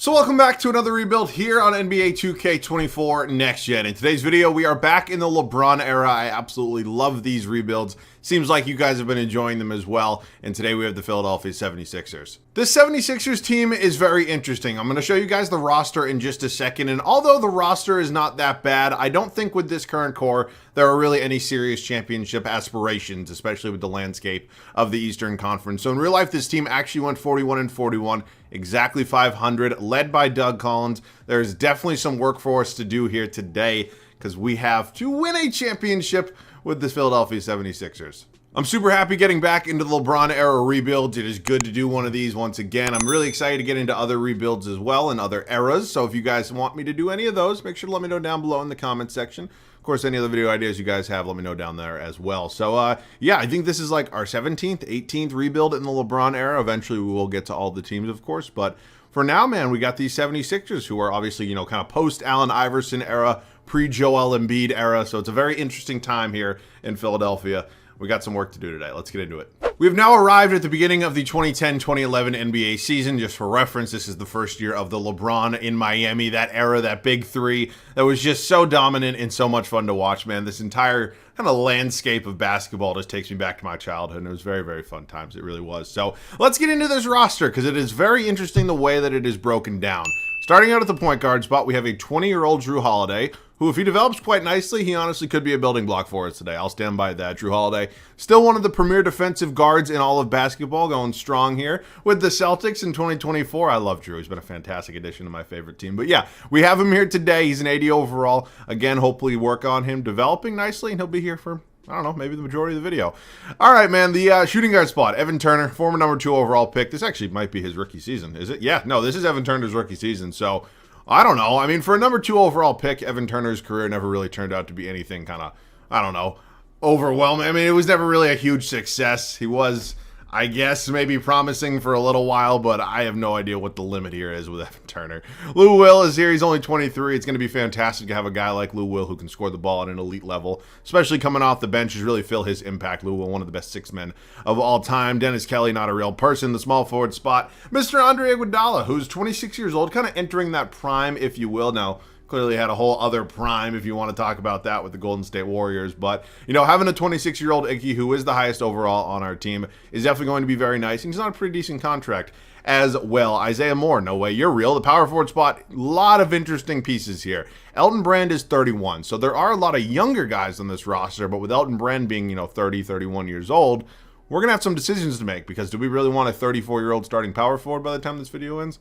So welcome back to another rebuild here on NBA 2K24 Next Gen. In today's video, we are back in the Lebron era. I absolutely love these rebuilds. Seems like you guys have been enjoying them as well. And today we have the Philadelphia 76ers. This 76ers team is very interesting. I'm going to show you guys the roster in just a second. And although the roster is not that bad, I don't think with this current core, there are really any serious championship aspirations, especially with the landscape of the Eastern Conference. So in real life, this team actually went 41-41. Exactly 500, led by Doug Collins. There's definitely some work for us to do here today because we have to win a championship with the Philadelphia 76ers. I'm super happy getting back into the LeBron era rebuilds. It is good to do one of these once again. I'm really excited to get into other rebuilds as well and other eras. So if you guys want me to do any of those, make sure to let me know down below in the comment section. Of course, any other video ideas you guys have, let me know down there as well. So, yeah, I think this is like our 17th, 18th rebuild in the LeBron era. Eventually, we will get to all the teams, of course. But for now, man, we got these 76ers who are obviously, you know, kind of post-Allen Iverson era, pre-Joel Embiid era. So it's a very interesting time here in Philadelphia. We got some work to do today. Let's get into it. We've now arrived at the beginning of the 2010-2011 NBA season. Just for reference, this is the first year of the LeBron in Miami, that era, that big three that was just so dominant and so much fun to watch, man. This entire kind of landscape of basketball just takes me back to my childhood, and it was very, very fun times. It really was. So let's get into this roster because it is very interesting the way that it is broken down. Starting out at the point guard spot, we have a 20-year-old Drew Holiday, who, if he develops quite nicely, he honestly could be a building block for us today. I'll stand by that. Drew Holiday, still one of the premier defensive guards in all of basketball, going strong here with the Celtics in 2024. I love Drew. He's been a fantastic addition to my favorite team. But yeah, we have him here today. He's an 80 overall. Again, hopefully work on him developing nicely, and he'll be here for, I don't know, maybe the majority of the video. All right, man, the shooting guard spot, Evan Turner, former number 2 overall pick. This actually might be his rookie season, is it? Yeah, no, this is Evan Turner's rookie season, so I don't know. I mean, for a number 2 overall pick, Evan Turner's career never really turned out to be anything kind of, I don't know, overwhelming. I mean, it was never really a huge success. He was, I guess, maybe promising for a little while, but I have no idea what the limit here is with Evan Turner. Lou Will is here. He's only 23. It's going to be fantastic to have a guy like Lou Will who can score the ball at an elite level, especially coming off the bench, to really feel his impact. Lou Will, one of the best 6 men of all time. Dennis Kelly, not a real person. The small forward spot, Mr. Andre Iguodala, who's 26 years old, kind of entering that prime, if you will. Now, clearly had a whole other prime if you want to talk about that with the Golden State Warriors. But, you know, having a 26-year-old Iggy, who is the highest overall on our team, is definitely going to be very nice. And he's on a pretty decent contract as well. Isaiah Moore, no way, you're real. The power forward spot, a lot of interesting pieces here. Elton Brand is 31. So there are a lot of younger guys on this roster. But with Elton Brand being, you know, 30, 31 years old, we're going to have some decisions to make. Because do we really want a 34-year-old starting power forward by the time this video ends?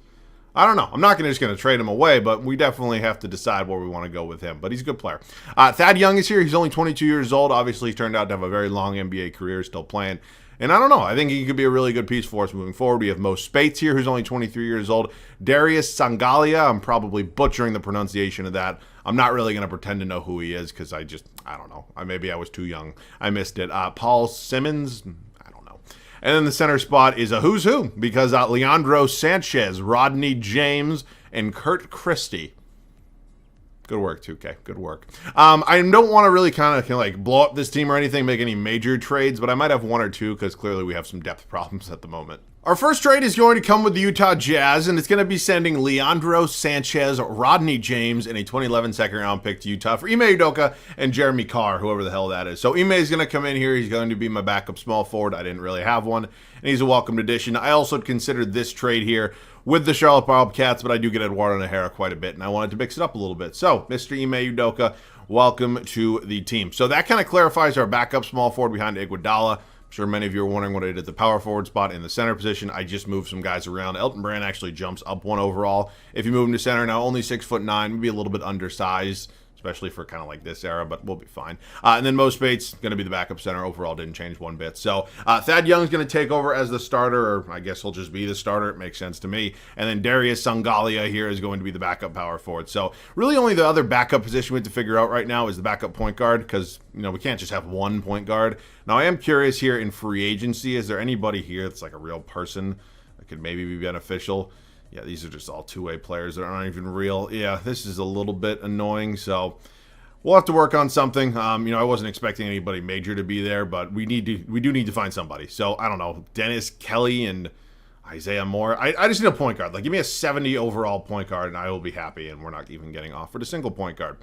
I don't know. I'm not just going to trade him away, but we definitely have to decide where we want to go with him. But he's a good player. Thad Young is here. He's only 22 years old. Obviously, he turned out to have a very long NBA career, still playing. And I don't know. I think he could be a really good piece for us moving forward. We have Mo Spates here, who's only 23 years old. Darius Sangalia. I'm probably butchering the pronunciation of that. I'm not really going to pretend to know who he is because I don't know. Maybe I was too young. I missed it. Paul Simmons. And then the center spot is a who's who because Leandro Sanchez, Rodney James, and Kurt Christie. Good work, 2K. Good work. I don't want to really kind of like blow up this team or anything, make any major trades, but I might have 1 or 2 because clearly we have some depth problems at the moment. Our first trade is going to come with the Utah Jazz, and it's going to be sending Leandro Sanchez, Rodney James, and a 2011 second-round pick to Utah for Ime Udoka and Jeremy Carr, whoever the hell that is. So Ime is going to come in here. He's going to be my backup small forward. I didn't really have one, and he's a welcomed addition. I also considered this trade here with the Charlotte Bobcats, but I do get Eduardo Najera quite a bit, and I wanted to mix it up a little bit. So, Mr. Ime Udoka, welcome to the team. So that kind of clarifies our backup small forward behind Iguodala. I'm sure many of you are wondering what I did at the power forward spot in the center position. I just moved some guys around. Elton Brand actually jumps up 1 overall. If you move him to center now, only 6'9", maybe a little bit undersized, especially for kind of like this era, but we'll be fine. And then Mo Spates, going to be the backup center. Overall, didn't change 1 bit. So Thad Young's going to take over as the starter, or I guess he'll just be the starter. It makes sense to me. And then Darius Sangalia here is going to be the backup power forward. So really only the other backup position we have to figure out right now is the backup point guard because, you know, we can't just have 1 point guard. Now, I am curious here in free agency, is there anybody here that's like a real person that could maybe be beneficial? Yeah, these are just all 2-way players that aren't even real. Yeah, this is a little bit annoying, so we'll have to work on something. You know, I wasn't expecting anybody major to be there, but we do need to find somebody. So, I don't know, Dennis Kelly and Isaiah Moore. I just need a point guard. Like, give me a 70 overall point guard, and I will be happy, and we're not even getting offered a single point guard.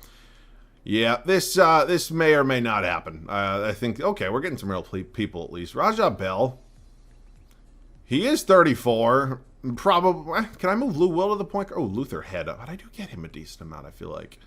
Yeah, this may or may not happen. I think, okay, we're getting some real people at least. Raja Bell. He is 34. Probably. Can I move Lou Will to the point guard? Oh, Luther Head. But I do get him a decent amount, I feel like.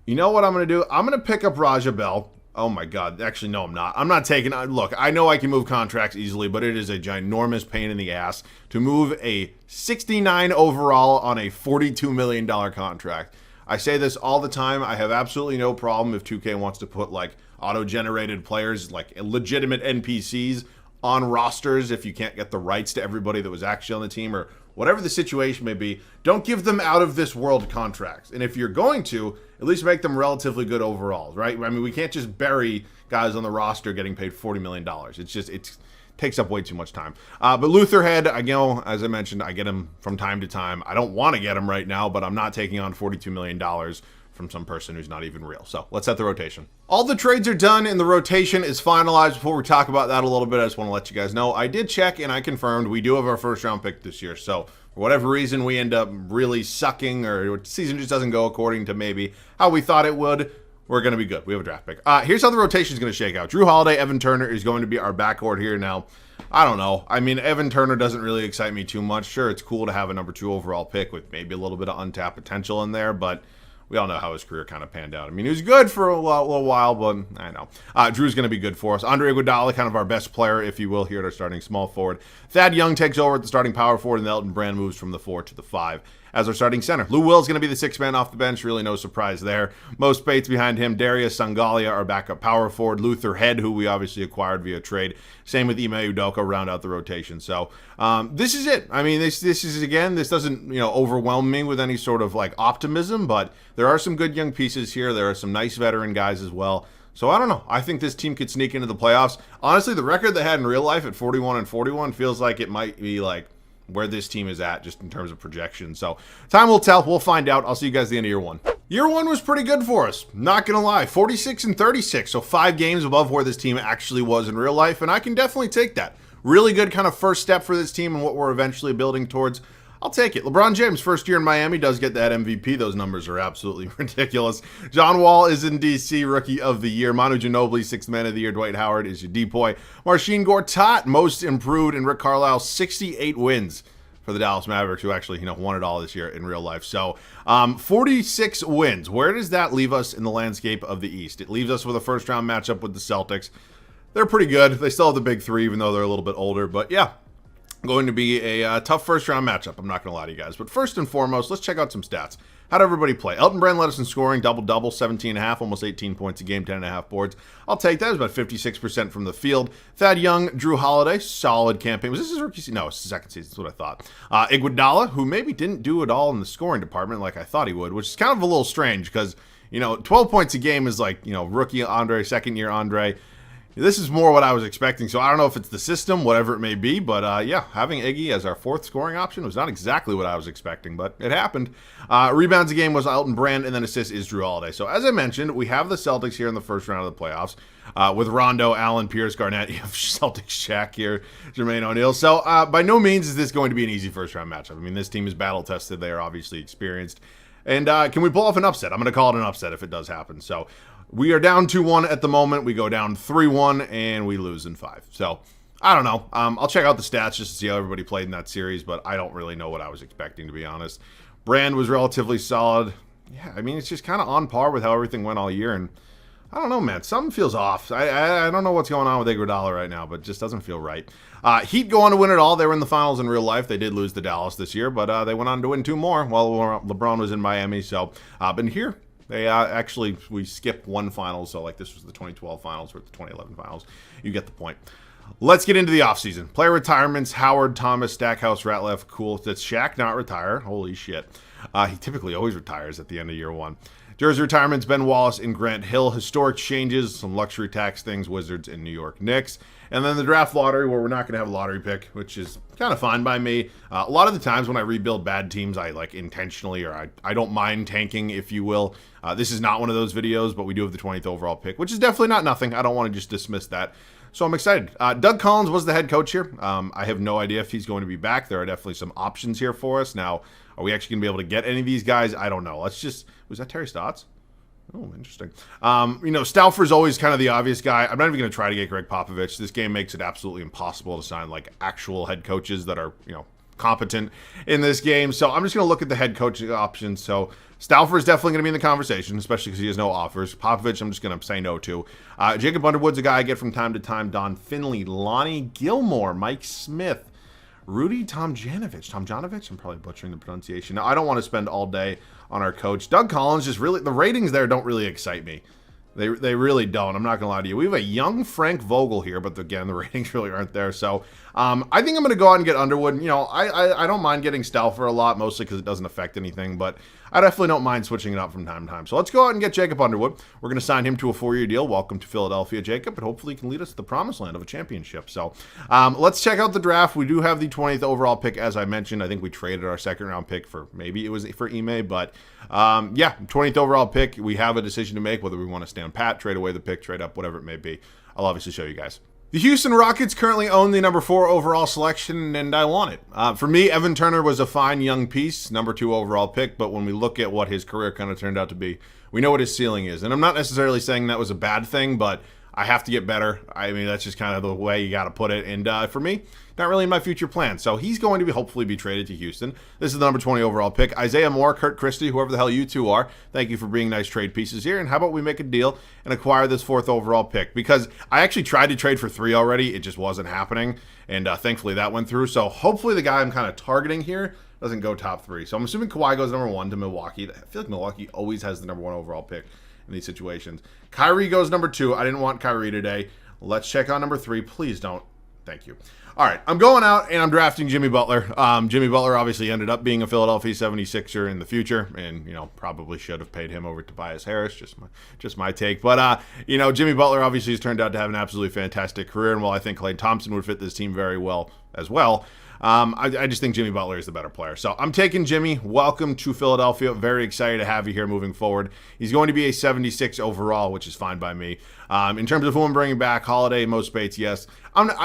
You know what I'm going to do? I'm going to pick up Raja Bell. Oh my God. Actually, no, I'm not. I'm not taking... Look, I know I can move contracts easily, but it is a ginormous pain in the ass to move a 69 overall on a $42 million contract. I say this all the time. I have absolutely no problem if 2K wants to put, like, auto-generated players, like legitimate NPCs, on rosters if you can't get the rights to everybody that was actually on the team or whatever the situation may be. Don't give them out-of-this-world contracts. And if you're going to, at least make them relatively good overall, right? I mean, we can't just bury guys on the roster getting paid $40 million. It's just, it takes up way too much time. But Luther Head, I know, as I mentioned, I get him from time to time. I don't want to get him right now, but I'm not taking on $42 million from some person who's not even real. So let's set the rotation. All the trades are done and the rotation is finalized. Before we talk about that a little bit, I just want to let you guys know, I did check and I confirmed we do have our first round pick this year. So for whatever reason we end up really sucking or the season just doesn't go according to maybe how we thought it would, we're going to be good. We have a draft pick. Here's how the rotation is going to shake out. Drew Holiday, Evan Turner is going to be our backcourt here now. I don't know. I mean, Evan Turner doesn't really excite me too much. Sure, it's cool to have a number 2 overall pick with maybe a little bit of untapped potential in there, but we all know how his career kind of panned out. I mean, he was good for a little while, but I know. Drew's going to be good for us. Andre Iguodala, kind of our best player, if you will, here at our starting small forward. Thad Young takes over at the starting power forward, and Elton Brand moves from the 4 to the 5 as our starting center. Lou Will's going to be the 6th man off the bench. Really no surprise there. Mo Spates behind him. Darius Sangalia, our backup power forward. Luther Head, who we obviously acquired via trade. Same with Ime Udoka, round out the rotation. So this is it. I mean, this is, again, this doesn't, overwhelm me with any sort of, like, optimism, but there are some good young pieces here. There are some nice veteran guys as well. So I don't know. I think this team could sneak into the playoffs. Honestly, the record they had in real life at 41-41 feels like it might be, like, where this team is at just in terms of projection. So time will tell. We'll find out. I'll see you guys at the end of year 1. Year 1 was pretty good for us. Not going to lie. 46-36. So 5 games above where this team actually was in real life. And I can definitely take that. Really good kind of first step for this team and what we're eventually building towards. I'll take it. LeBron James, first year in Miami, does get that MVP. Those numbers are absolutely ridiculous. John Wall is in DC, Rookie of the Year. Manu Ginobili, 6th Man of the Year. Dwight Howard is your depoy. Marcin Gortat, most improved. And Rick Carlisle, 68 wins for the Dallas Mavericks, who actually, won it all this year in real life. So 46 wins. Where does that leave us in the landscape of the East? It leaves us with a first-round matchup with the Celtics. They're pretty good. They still have the big 3, even though they're a little bit older. But yeah, going to be a tough first-round matchup. I'm not going to lie to you guys. But first and foremost, let's check out some stats. How'd everybody play? Elton Brand led us in scoring, double-double, 17.5, almost 18 points a game, 10.5 boards. I'll take that. It was about 56% from the field. Thad Young, Drew Holiday, solid campaign. Was this his rookie season? No, it's his second season. That's what I thought. Iguodala, who maybe didn't do it all in the scoring department like I thought he would, which is kind of a little strange because, 12 points a game is like, rookie Andre, second-year Andre. This is more what I was expecting, so I don't know if it's the system, whatever it may be, but yeah, having Iggy as our 4th scoring option was not exactly what I was expecting, but it happened. Rebounds a game was Elton Brand, and then assists is Drew Holiday. So as I mentioned, we have the Celtics here in the first round of the playoffs with Rondo, Allen, Pierce, Garnett. You have Celtics Shaq here, Jermaine O'Neal. So by no means is this going to be an easy first-round matchup. I mean, this team is battle-tested. They are obviously experienced. And can we pull off an upset? I'm going to call it an upset if it does happen. So we are down 2-1 at the moment. We go down 3-1, and we lose in 5. So, I don't know. I'll check out the stats just to see how everybody played in that series, but I don't really know what I was expecting, to be honest. Brand was relatively solid. Yeah, I mean, it's just kind of on par with how everything went all year, and I don't know, man. Something feels off. I don't know what's going on with Iguodala right now, but it just doesn't feel right. Heat go on to win it all. They were in the finals in real life. They did lose to Dallas this year, but they went on to win 2 more while LeBron was in Miami. So, but here, they actually, we skipped 1 final, so like this was the 2012 finals or the 2011 finals. You get the point. Let's get into the offseason. Player retirements, Howard, Thomas, Stackhouse, Ratliff, cool. That's Shaq not retire. Holy shit. He typically always retires at the end of year 1. Jersey retirements, Ben Wallace and Grant Hill. Historic changes, some luxury tax things, Wizards and New York Knicks. And then the draft lottery, where we're not going to have a lottery pick, which is kind of fine by me. A lot of the times when I rebuild bad teams, I like intentionally, or I don't mind tanking, if you will. This is not one of those videos, but we do have the 20th overall pick, which is definitely not nothing. I don't want to just dismiss that. So I'm excited. Doug Collins was the head coach here. I have no idea if he's going to be back. There are definitely some options here for us. Now, are we actually going to be able to get any of these guys? I don't know. Was that Terry Stotts? Oh, interesting. Stauffer's always kind of the obvious guy. I'm not even going to try to get Greg Popovich. This game makes it absolutely impossible to sign like actual head coaches that are, competent in this game. So I'm just going to look at the head coaching options. So Stauffer is definitely going to be in the conversation, especially because he has no offers. Popovich, I'm just going to say no to. Jacob Underwood's a guy I get from time to time. Don Finley, Lonnie Gilmore, Mike Smith, Rudy Tomjanovich. I'm probably butchering the pronunciation. Now, I don't want to spend all day on our coach. Doug Collins, just really, the ratings there don't really excite me. They really don't. I'm not going to lie to you. We have a young Frank Vogel here, but again, the ratings really aren't there. So I think I'm going to go out and get Underwood. I don't mind getting Stauffer a lot, mostly because it doesn't affect anything, but I definitely don't mind switching it up from time to time. So let's go out and get Jacob Underwood. We're going to sign him to a 4-year deal. Welcome to Philadelphia, Jacob, and hopefully he can lead us to the promised land of a championship. So let's check out the draft. We do have the 20th overall pick, as I mentioned. I think we traded our second-round pick for maybe it was for Ime, but 20th overall pick. We have a decision to make whether we want to stand pat, trade away the pick, trade up, whatever it may be. I'll obviously show you guys. The Houston Rockets currently own the number 4 overall selection, and I want it. For me, Evan Turner was a fine young piece, number 2 overall pick, but when we look at what his career kind of turned out to be, we know what his ceiling is. And I'm not necessarily saying that was a bad thing, but I have to get better. I mean, that's just kind of the way you got to put it. And for me, not really in my future plan. So he's going to hopefully be traded to Houston. This is the number 20 overall pick. Isaiah Moore, Kurt Christie, whoever the hell you two are, thank you for being nice trade pieces here. And how about we make a deal and acquire this 4th overall pick? Because I actually tried to trade for 3 already. It just wasn't happening. And thankfully that went through. So hopefully the guy I'm kind of targeting here doesn't go top 3. So I'm assuming Kawhi goes number 1 to Milwaukee. I feel like Milwaukee always has the number 1 overall pick in these situations. Kyrie goes number 2. I didn't want Kyrie today. Let's check on number 3. Please don't. Thank you. All right, I'm going out and I'm drafting Jimmy Butler. Jimmy Butler obviously ended up being a Philadelphia 76er in the future, and probably should have paid him over Tobias Harris. Just my take. But Jimmy Butler obviously has turned out to have an absolutely fantastic career, and while I think Klay Thompson would fit this team very well as well, I just think Jimmy Butler is the better player. So I'm taking Jimmy. Welcome to Philadelphia. Very excited to have you here moving forward. He's going to be a 76 overall, which is fine by me. In terms of who I'm bringing back, Holiday, Mo Spates, yes.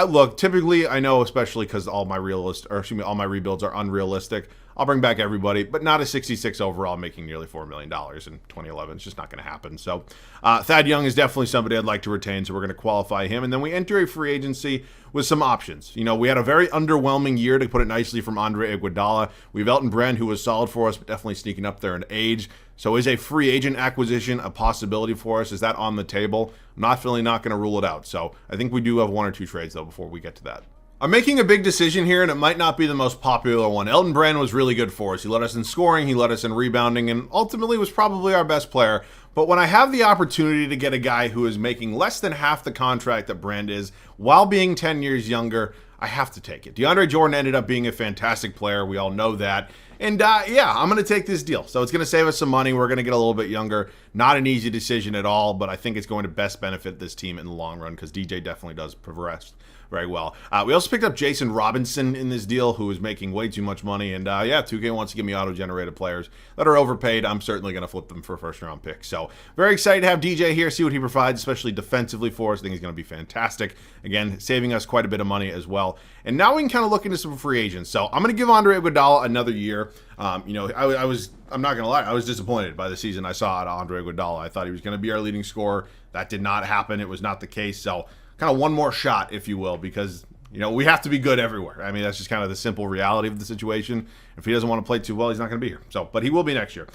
Look, typically, I know, especially because all my rebuilds are unrealistic, I'll bring back everybody, but not a 66 overall making nearly $4 million in 2011. It's just not going to happen. So Thad Young is definitely somebody I'd like to retain, so we're going to qualify him. And then we enter a free agency with some options. We had a very underwhelming year, to put it nicely, from Andre Iguodala. We have Elton Brand, who was solid for us, but definitely sneaking up there in age. So is a free agent acquisition a possibility for us? Is that on the table? I'm not going to rule it out. So I think we do have 1 or 2 trades, though, before we get to that. I'm making a big decision here, and it might not be the most popular one. Elton Brand was really good for us. He led us in scoring, he led us in rebounding, and ultimately was probably our best player. But when I have the opportunity to get a guy who is making less than half the contract that Brand is, while being 10 years younger, I have to take it. DeAndre Jordan ended up being a fantastic player. We all know that. And I'm going to take this deal. So it's going to save us some money. We're going to get a little bit younger. Not an easy decision at all, but I think it's going to best benefit this team in the long run because DJ definitely does progress very well. We also picked up Jason Robinson in this deal, who is making way too much money. And 2K wants to give me auto-generated players that are overpaid. I'm certainly going to flip them for first-round picks. So very excited to have DJ here, see what he provides, especially defensively for us. I think he's going to be fantastic. Again, saving us quite a bit of money as well. And now we can kind of look into some free agents. So I'm going to give Andre Iguodala another year. I'm not going to lie, I was disappointed by the season I saw out of Andre Iguodala. I thought he was going to be our leading scorer. That did not happen. It was not the case. So kind of one more shot, if you will, because we have to be good everywhere. I mean, that's just kind of the simple reality of the situation. If he doesn't want to play too well, he's not going to be here. But he will be next year.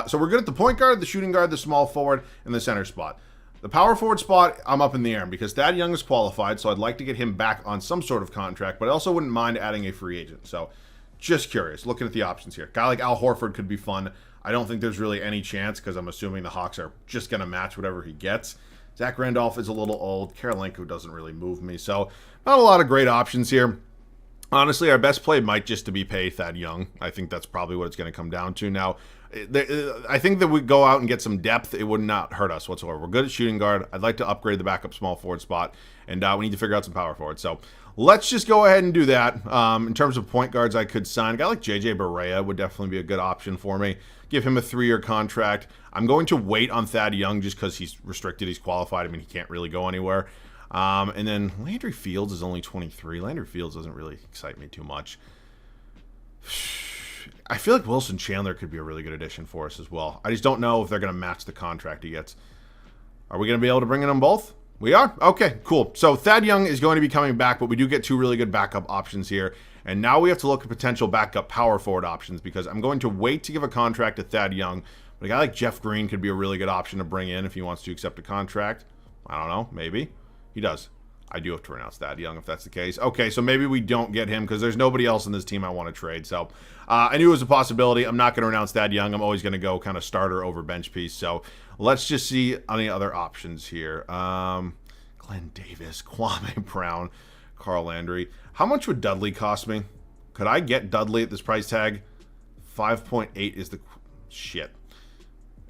So we're good at the point guard, the shooting guard, the small forward, and the center spot. The power forward spot, I'm up in the air because Thad Young is qualified, so I'd like to get him back on some sort of contract, but I also wouldn't mind adding a free agent. So just curious, looking at the options here. A guy like Al Horford could be fun. I don't think there's really any chance because I'm assuming the Hawks are just going to match whatever he gets. Zach Randolph is a little old. Karolinko doesn't really move me. So not a lot of great options here. Honestly, our best play might just to be pay Thad Young. I think that's probably what it's going to come down to. Now, I think that we go out and get some depth. It would not hurt us whatsoever. We're good at shooting guard. I'd like to upgrade the backup small forward spot, and we need to figure out some power forward. So let's just go ahead and do that. In terms of point guards, I could sign a guy like JJ Barea would definitely be a good option for me. Give him a 3-year contract. I'm going to wait on Thad Young just because he's restricted. He's qualified. I mean, he can't really go anywhere. And then Landry Fields is only 23. Landry Fields doesn't really excite me too much. I feel like Wilson Chandler could be a really good addition for us as well. I just don't know if they're going to match the contract he gets. Are we going to be able to bring in them both? We are? Okay, cool. So Thad Young is going to be coming back, but we do get 2 really good backup options here. And now we have to look at potential backup power forward options because I'm going to wait to give a contract to Thad Young. But a guy like Jeff Green could be a really good option to bring in if he wants to accept a contract. I don't know, maybe. He does. I do have to renounce Thad Young if that's the case. Okay, so maybe we don't get him because there's nobody else in this team I want to trade. So I knew it was a possibility. I'm not going to renounce Thad Young. I'm always going to go kind of starter over bench piece. So let's just see any other options here. Glenn Davis, Kwame Brown, Carl Landry. How much would Dudley cost me? Could I get Dudley at this price tag? 5.8 is the... Shit.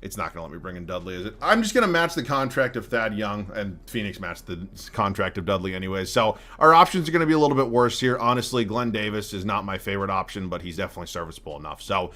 It's not going to let me bring in Dudley, is it? I'm just going to match the contract of Thad Young, and Phoenix matched the contract of Dudley anyways. So our options are going to be a little bit worse here. Honestly, Glenn Davis is not my favorite option, but he's definitely serviceable enough. So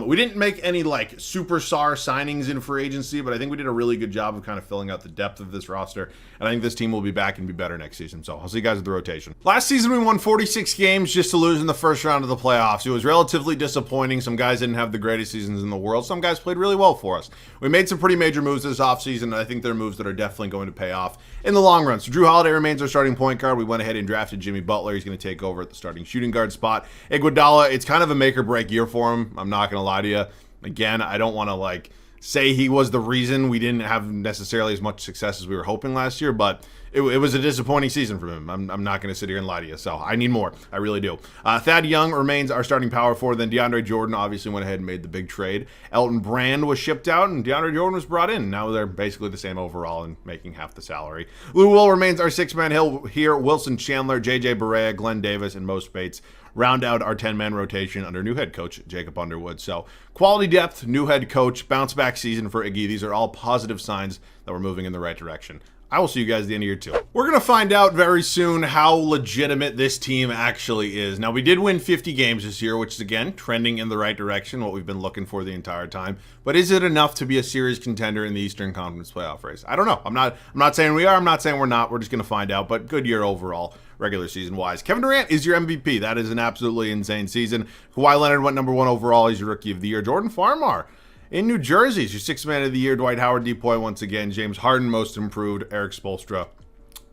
we didn't make any like superstar signings in free agency, but I think we did a really good job of kind of filling out the depth of this roster. And I think this team will be back and be better next season. So I'll see you guys at the rotation. Last season, we won 46 games just to lose in the first round of the playoffs. It was relatively disappointing. Some guys didn't have the greatest seasons in the world. Some guys played really well for us. We made some pretty major moves this offseason, and I think they're moves that are definitely going to pay off in the long run. So Drew Holiday remains our starting point guard. We went ahead and drafted Jimmy Butler. He's going to take over at the starting shooting guard spot. Iguodala, it's kind of a make or break year for him. I'm not going to lie to you. Again, I don't want to say he was the reason we didn't have necessarily as much success as we were hoping last year, but it was a disappointing season for him. I'm not going to sit here and lie to you, so I need more. I really do. Thad Young remains our starting power forward. Then DeAndre Jordan obviously went ahead and made the big trade. Elton Brand was shipped out, and DeAndre Jordan was brought in. Now they're basically the same overall and making half the salary. Lou Will remains our 6-man hill here. Wilson Chandler, J.J. Barea, Glenn Davis, and Mo Spates round out our 10-man rotation under new head coach Jacob Underwood. So quality depth, new head coach, bounce back season for Iggy. These are all positive signs that we're moving in the right direction. I will see you guys at the end of year 2. We're going to find out very soon how legitimate this team actually is. Now, we did win 50 games this year, which is, again, trending in the right direction, what we've been looking for the entire time. But is it enough to be a series contender in the Eastern Conference playoff race? I don't know. I'm not saying we are. I'm not saying we're not. We're just going to find out. But good year overall, regular season-wise. Kevin Durant is your MVP. That is an absolutely insane season. Kawhi Leonard went number 1 overall. He's your Rookie of the Year. Jordan Farmar in New Jersey is your 6th man of the year. Dwight Howard, DPOY once again. James Harden, most improved. Eric Spoelstra,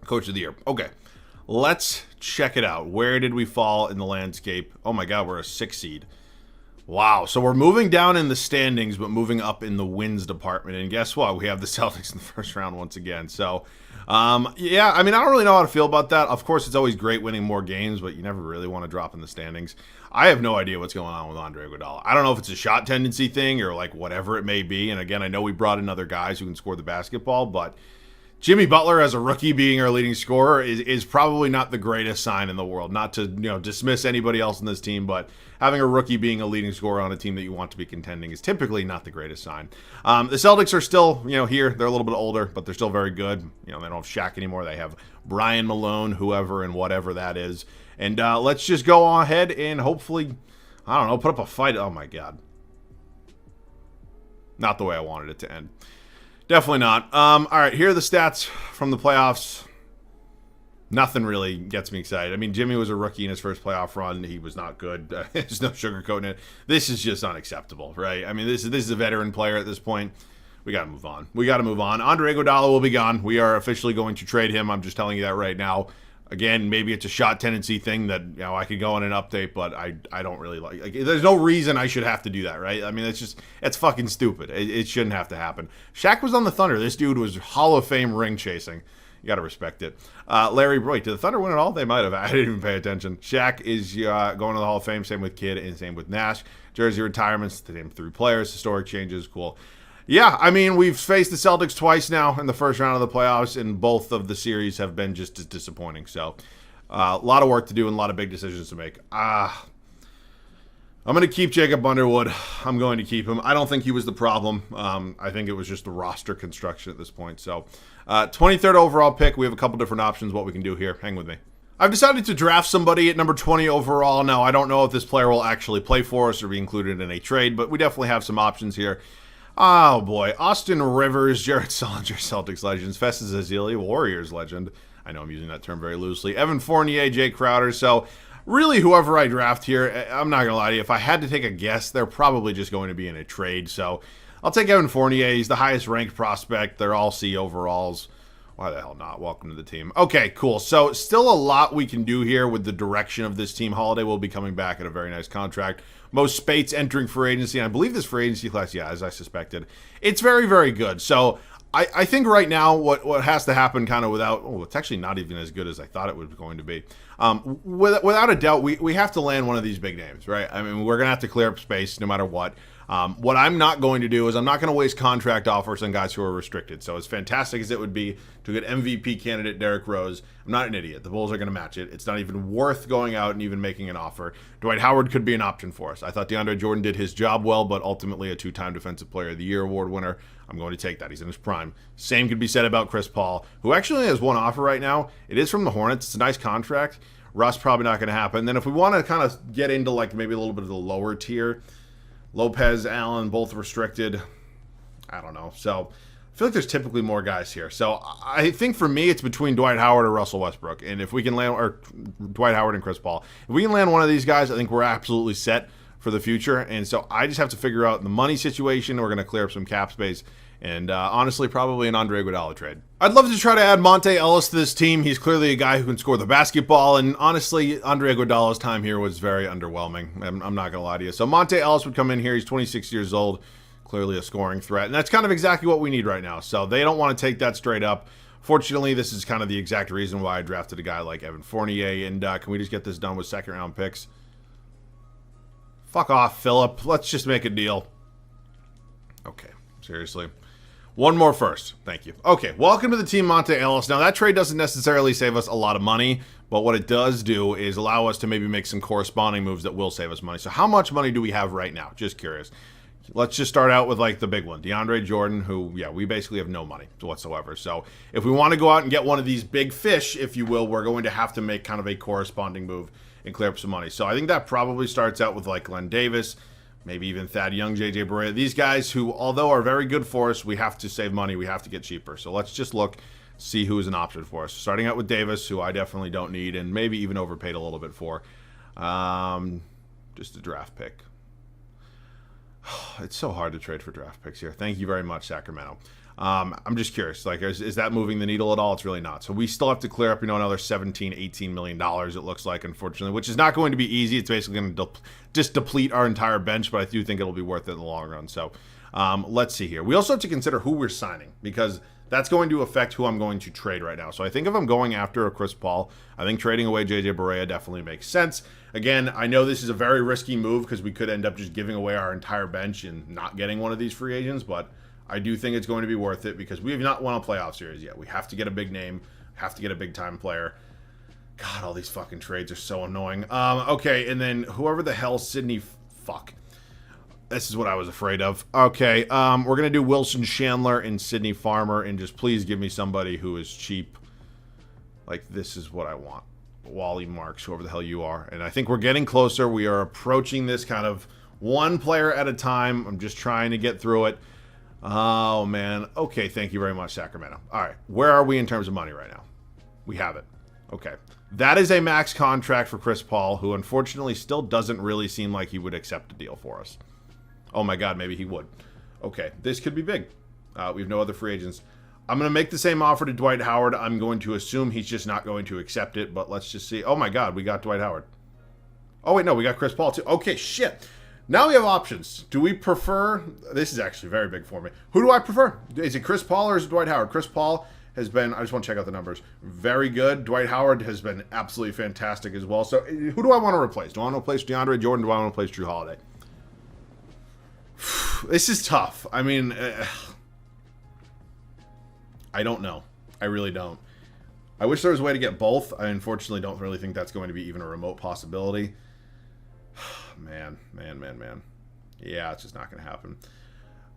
coach of the year. Okay, let's check it out. Where did we fall in the landscape? Oh my God, we're a 6 seed. Wow, so we're moving down in the standings, but moving up in the wins department. And guess what? We have the Celtics in the first round once again. So, yeah, I mean, I don't really know how to feel about that. Of course, it's always great winning more games, but you never really want to drop in the standings. I have no idea what's going on with Andre Iguodala. I don't know if it's a shot tendency thing or whatever it may be. And again, I know we brought in other guys who can score the basketball, but Jimmy Butler as a rookie being our leading scorer is probably not the greatest sign in the world. Not to dismiss anybody else in this team, but having a rookie being a leading scorer on a team that you want to be contending is typically not the greatest sign. The Celtics are still here. They're a little bit older, but they're still very good. They don't have Shaq anymore. They have Brian Malone, whoever and whatever that is. And let's just go ahead and hopefully, I don't know, put up a fight. Oh my God. Not the way I wanted it to end. Definitely not. All right, here are the stats from the playoffs. Nothing really gets me excited. I mean, Jimmy was a rookie in his first playoff run. He was not good. There's no sugarcoating it. This is just unacceptable, right? I mean, this is a veteran player at this point. We got to move on. We got to move on. Andre Iguodala will be gone. We are officially going to trade him. I'm just telling you that right now. Again, maybe it's a shot tendency thing that I could go on an update, but I don't really like. There's no reason I should have to do that, right? I mean, it's fucking stupid. It shouldn't have to happen. Shaq was on the Thunder. This dude was Hall of Fame ring chasing. You got to respect it. Larry, wait, did the Thunder win it all? They might have. I didn't even pay attention. Shaq is going to the Hall of Fame. Same with Kidd and same with Nash. Jersey retirements. The same 3 players. Historic changes. Cool. Yeah, I mean, we've faced the Celtics twice now in the first round of the playoffs, and both of the series have been just as disappointing. So, a lot of work to do and a lot of big decisions to make. I'm going to keep Jacob Underwood. I'm going to keep him. I don't think he was the problem. I think it was just the roster construction at this point. So, 23rd overall pick. We have a couple different options what we can do here. Hang with me. I've decided to draft somebody at number 20 overall. Now, I don't know if this player will actually play for us or be included in a trade, but we definitely have some options here. Oh, boy. Austin Rivers, Jared Sullinger, Celtics legends. Festus Ezeli, Warriors legend. I know I'm using that term very loosely. Evan Fournier, Jay Crowder. So really, whoever I draft here, I'm not going to lie to you. If I had to take a guess, they're probably just going to be in a trade. So I'll take Evan Fournier. He's the highest ranked prospect. They're all C overalls. Why the hell not? Welcome to the team. Okay, cool. So still a lot we can do here with the direction of this team. Holiday will be coming back at a very nice contract. Most Spates entering free agency. And I believe this free agency class, yeah, as I suspected, it's very, very good. So I think right now what has to happen kind of without, it's actually not even as good as I thought it was going to be. Without a doubt, we have to land one of these big names, right? I mean, we're going to have to clear up space no matter what. What I'm not going to do is I'm not going to waste contract offers on guys who are restricted. So as fantastic as it would be to get MVP candidate Derrick Rose, I'm not an idiot. The Bulls are going to match it. It's not even worth going out and even making an offer. Dwight Howard could be an option for us. I thought DeAndre Jordan did his job well, but ultimately a 2-time Defensive Player of the Year award winner. I'm going to take that. He's in his prime. Same could be said about Chris Paul, who actually has one offer right now. It is from the Hornets. It's a nice contract. Russ probably not going to happen. Then if we want to kind of get into like maybe a little bit of the lower tier, Lopez, Allen, both restricted. I don't know. So I feel like there's typically more guys here. So I think for me, it's between Dwight Howard or Russell Westbrook. And if we can land, or Dwight Howard and Chris Paul, if we can land one of these guys, I think we're absolutely set for the future. And so I just have to figure out the money situation. We're going to clear up some cap space. And honestly, probably an Andre Iguodala trade. I'd love to try to add Monte Ellis to this team. He's clearly a guy who can score the basketball. And honestly, Andre Iguodala's time here was very underwhelming. I'm not going to lie to you. So Monte Ellis would come in here. He's 26 years old. Clearly a scoring threat. And that's kind of exactly what we need right now. So they don't want to take that straight up. Fortunately, this is kind of the exact reason why I drafted a guy like Evan Fournier. And can we just get this done with second-round picks? Fuck off, Phillip. Let's just make a deal. Okay, seriously. One more first. Thank you. Okay, welcome to the team, Monte Ellis. Now, that trade doesn't necessarily save us a lot of money, but what it does do is allow us to maybe make some corresponding moves that will save us money. So how much money do we have right now? Just curious. Let's just start out with, like, the big one. DeAndre Jordan, who, yeah, we basically have no money whatsoever. So if we want to go out and get one of these big fish, if you will, we're going to have to make kind of a corresponding move and clear up some money. So I think that probably starts out with, like, Glenn Davis, maybe even Thad Young, J.J. Barea. These guys who, although are very good for us, we have to save money. We have to get cheaper. So let's just look, see who is an option for us. Starting out with Davis, who I definitely don't need and maybe even overpaid a little bit for. Just a draft pick. It's so hard to trade for draft picks here. Thank you very much, Sacramento. I'm just curious, like, is that moving the needle at all? It's really not. So we still have to clear up, another $17-18 million, it looks like, unfortunately, which is not going to be easy. It's basically going to just deplete our entire bench, but I do think it'll be worth it in the long run. So let's see here. We also have to consider who we're signing, because that's going to affect who I'm going to trade right now. So I think if I'm going after a Chris Paul, I think trading away J.J. Barea definitely makes sense. Again, I know this is a very risky move because we could end up just giving away our entire bench and not getting one of these free agents, but I do think it's going to be worth it because we have not won a playoff series yet. We have to get a big name, have to get a big-time player. God, all these fucking trades are so annoying. Okay, and then whoever the hell Sydney... Fuck. This is what I was afraid of. Okay, we're going to do Wilson Chandler and Sidney Farmer, and just please give me somebody who is cheap. Like, this is what I want. Wally Marks, whoever the hell you are. And I think we're getting closer. We are approaching this kind of one player at a time. I'm just trying to get through it. Oh, man. Okay, thank you very much, Sacramento. All right, where are we in terms of money right now? We have it. Okay. That is a max contract for Chris Paul, who unfortunately still doesn't really seem like he would accept a deal for us. Oh, my God, maybe he would. Okay, this could be big. We have no other free agents. I'm going to make the same offer to Dwight Howard. I'm going to assume he's just not going to accept it, but let's just see. Oh, my God, we got Dwight Howard. Oh, wait, no, we got Chris Paul, too. Okay, shit. Now we have options. Do we prefer... This is actually very big for me. Who do I prefer? Is it Chris Paul or is it Dwight Howard? Chris Paul has been... I just want to check out the numbers. Very good. Dwight Howard has been absolutely fantastic as well. So who do I want to replace? Do I want to replace DeAndre Jordan? Do I want to replace Drew Holiday? This is tough. I mean... I don't know. I really don't. I wish there was a way to get both. I unfortunately don't really think that's going to be even a remote possibility. Man. Yeah, it's just not going to happen.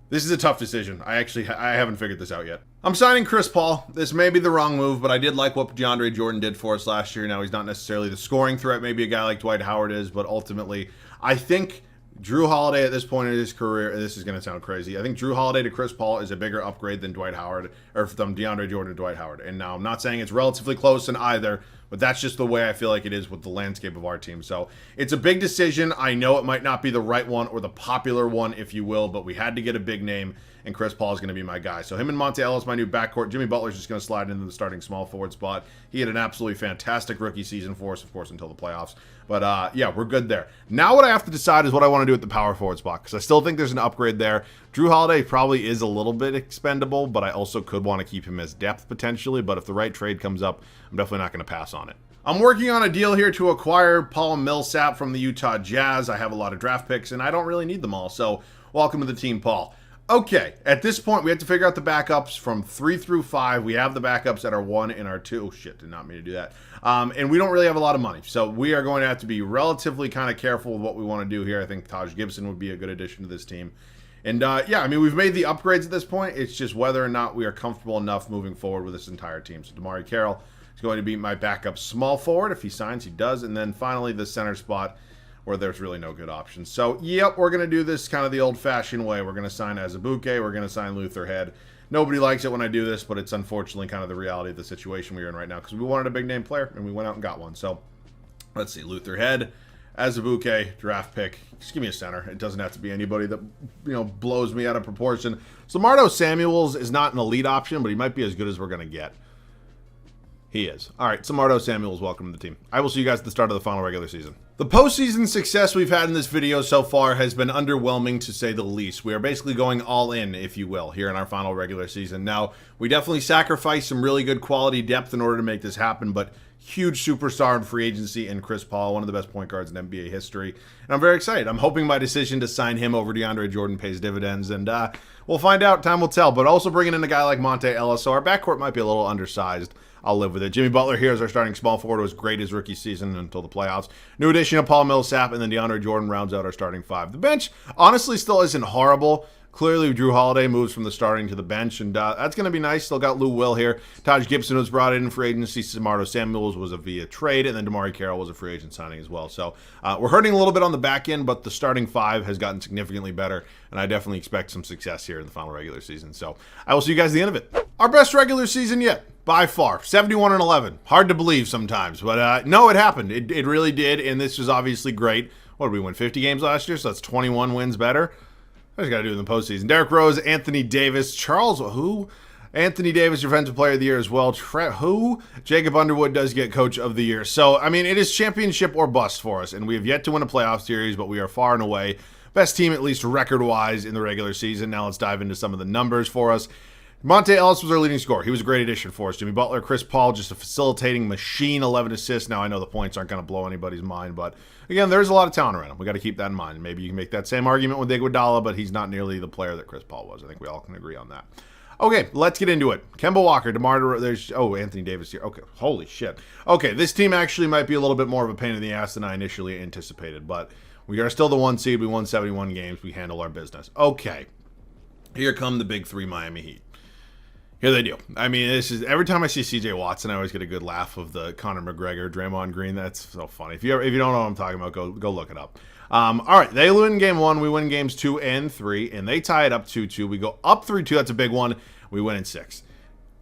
This is a tough decision. I haven't figured this out yet. I'm signing Chris Paul. This may be the wrong move, but I did like what DeAndre Jordan did for us last year. Now, he's not necessarily the scoring threat maybe a guy like Dwight Howard is, but ultimately, I think Drew Holiday at this point in his career, and this is going to sound crazy, I think Drew Holiday to Chris Paul is a bigger upgrade than Dwight Howard, or from DeAndre Jordan to Dwight Howard. And now I'm not saying it's relatively close in either, but that's just the way I feel like it is with the landscape of our team. So it's a big decision. I know it might not be the right one or the popular one, if you will, but we had to get a big name, and Chris Paul is going to be my guy. So him and Monte Ellis, my new backcourt. Jimmy Butler's just going to slide into the starting small forward spot. He had an absolutely fantastic rookie season for us, of course, until the playoffs. But yeah, we're good there. Now what I have to decide is what I want to do at the power forward spot, because I still think there's an upgrade there. Drew Holiday probably is a little bit expendable, but I also could want to keep him as depth potentially. But if the right trade comes up, I'm definitely not going to pass on it. I'm working on a deal here to acquire Paul Millsap from the Utah Jazz. I have a lot of draft picks, and I don't really need them all. So welcome to the team, Paul. Okay, at this point, we have to figure out the backups from 3 through 5. We have the backups at our 1 and our 2. Oh, shit, did not mean to do that. And we don't really have a lot of money. So we are going to have to be relatively kind of careful with what we want to do here. I think Taj Gibson would be a good addition to this team. And yeah, I mean, we've made the upgrades at this point. It's just whether or not we are comfortable enough moving forward with this entire team. So DeMarre Carroll is going to be my backup small forward. If he signs, he does. And then finally, the center spot, where there's really no good options. So, yep, we're going to do this kind of the old-fashioned way. We're going to sign Azubuike. We're going to sign Luther Head. Nobody likes it when I do this, but it's unfortunately kind of the reality of the situation we're in right now, because we wanted a big-name player, and we went out and got one. So, let's see. Luther Head, Azubuike, draft pick. Just give me a center. It doesn't have to be anybody that, you know, blows me out of proportion. Samardo Samuels is not an elite option, but he might be as good as we're going to get. He is. All right, Samardo Samuels, welcome to the team. I will see you guys at the start of the final regular season. The postseason success we've had in this video so far has been underwhelming, to say the least. We are basically going all in, if you will, here in our final regular season. Now, we definitely sacrificed some really good quality depth in order to make this happen, but huge superstar in free agency in Chris Paul, one of the best point guards in NBA history. And I'm very excited. I'm hoping my decision to sign him over DeAndre Jordan pays dividends, and we'll find out. Time will tell. But also bringing in a guy like Monte Ellis, so our backcourt might be a little undersized. I'll live with it. Jimmy Butler here as our starting small forward. Was great his rookie season until the playoffs. New addition of Paul Millsap, and then DeAndre Jordan rounds out our starting 5. The bench honestly still isn't horrible. Clearly, Drew Holiday moves from the starting to the bench, and that's going to be nice. Still got Lou Will here. Taj Gibson was brought in free agency. Samardo Samuels was a via trade, and then DeMarre Carroll was a free agent signing as well. So we're hurting a little bit on the back end, but the starting 5 has gotten significantly better, and I definitely expect some success here in the final regular season. So I will see you guys at the end of it. Our best regular season yet, by far. 71-11. Hard to believe sometimes, but no, it happened. It really did, and this was obviously great. What did we win, 50 games last year? So that's 21 wins better. I just got to do it in the postseason. Derrick Rose, Anthony Davis, Charles, who? Anthony Davis, Defensive Player of the Year as well. Who? Jacob Underwood does get Coach of the Year. So, I mean, it is championship or bust for us, and we have yet to win a playoff series, but we are far and away best team, at least record-wise, in the regular season. Now let's dive into some of the numbers for us. Monte Ellis was our leading scorer. He was a great addition for us. Jimmy Butler, Chris Paul, just a facilitating machine, 11 assists. Now, I know the points aren't going to blow anybody's mind, but again, there's a lot of talent around him. We got to keep that in mind. Maybe you can make that same argument with Iguodala, but he's not nearly the player that Chris Paul was. I think we all can agree on that. Okay, let's get into it. Kemba Walker, there's Anthony Davis here. Okay, holy shit. Okay, this team actually might be a little bit more of a pain in the ass than I initially anticipated, but we are still the 1 seed. We won 71 games. We handle our business. Okay, here come the big 3 Miami Heat. Here they do. I mean, this is every time I see CJ Watson, I always get a good laugh of the Conor McGregor, Draymond Green. That's so funny. If you don't know what I'm talking about, go look it up. All right, they win game 1. We win games 2 and 3, and they tie it up 2-2. We go up 3-2. That's a big one. We win in 6.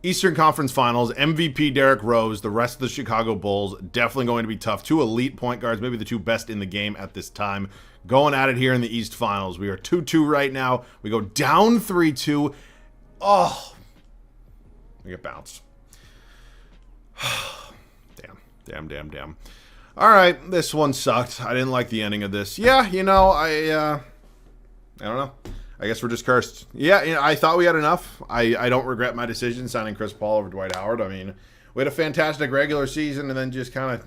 Eastern Conference Finals, MVP Derrick Rose, the rest of the Chicago Bulls, definitely going to be tough. 2 elite point guards, maybe the 2 best in the game at this time, going at it here in the East Finals. We are 2-2 right now. We go down 3-2. Oh, we get bounced. Damn. All right, this one sucked. I didn't like the ending of this. Yeah, you know, I don't know. I guess we're just cursed. Yeah, you know, I thought we had enough. I don't regret my decision signing Chris Paul over Dwight Howard. I mean, we had a fantastic regular season and then just kind of,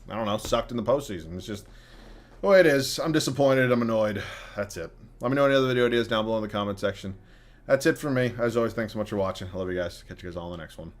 I don't know, sucked in the postseason. It's just the way it is. I'm disappointed. I'm annoyed. That's it. Let me know any other video ideas down below in the comment section. That's it for me. As always, thanks so much for watching. I love you guys. Catch you guys all in the next one.